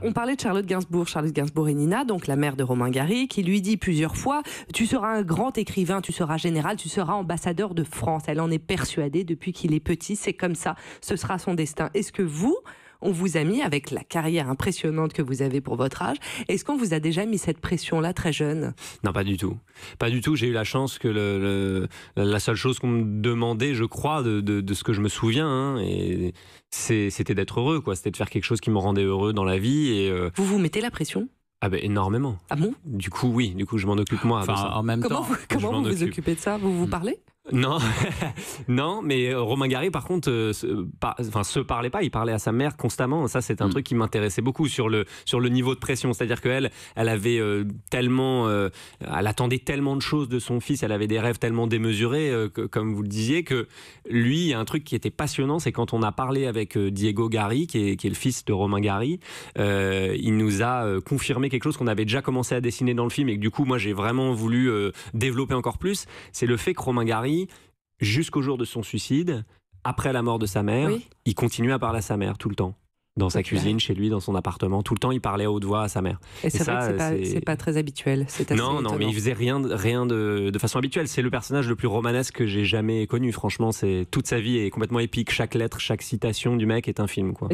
On parlait de Charlotte Gainsbourg et Nina, donc la mère de Romain Gary, qui lui dit plusieurs fois « Tu seras un grand écrivain, tu seras général, tu seras ambassadeur de France ». Elle en est persuadée depuis qu'il est petit, c'est comme ça, ce sera son destin. Est-ce que vous, on vous a mis, avec la carrière impressionnante que vous avez pour votre âge, est-ce qu'on vous a déjà mis cette pression-là très jeune? Non, pas du tout. Pas du tout. J'ai eu la chance que la seule chose qu'on me demandait, je crois, de ce que je me souviens, et c'était d'être heureux, quoi. C'était de faire quelque chose qui me rendait heureux dans la vie. Et, Vous vous mettez la pression? Ah ben énormément. Ah bon? Du coup, oui. Du coup, je m'en occupe moi. Enfin, en même temps. Comment vous vous occupez de ça? Vous vous parlez? Non, non, mais Romain Gary, par contre, se parlait pas, il parlait à sa mère constamment. Ça, c'est un truc qui m'intéressait beaucoup sur le niveau de pression. C'est-à-dire qu'elle avait elle attendait tellement de choses de son fils, elle avait des rêves tellement démesurés, comme vous le disiez, que lui, il y a un truc qui était passionnant, c'est quand on a parlé avec Diego Gary, qui est le fils de Romain Gary, il nous a confirmé quelque chose qu'on avait déjà commencé à dessiner dans le film et que du coup, moi, j'ai vraiment voulu développer encore plus. C'est le fait que Romain Gary, jusqu'au jour de son suicide, après la mort de sa mère, il continuait à parler à sa mère tout le temps. Dans sa cuisine, chez lui, dans son appartement. Tout le temps, il parlait à haute voix à sa mère. Et c'est vrai que c'est pas très habituel. Non, mais il faisait rien de façon habituelle. C'est le personnage le plus romanesque que j'ai jamais connu. Franchement, toute sa vie est complètement épique. Chaque lettre, chaque citation du mec est un film, quoi.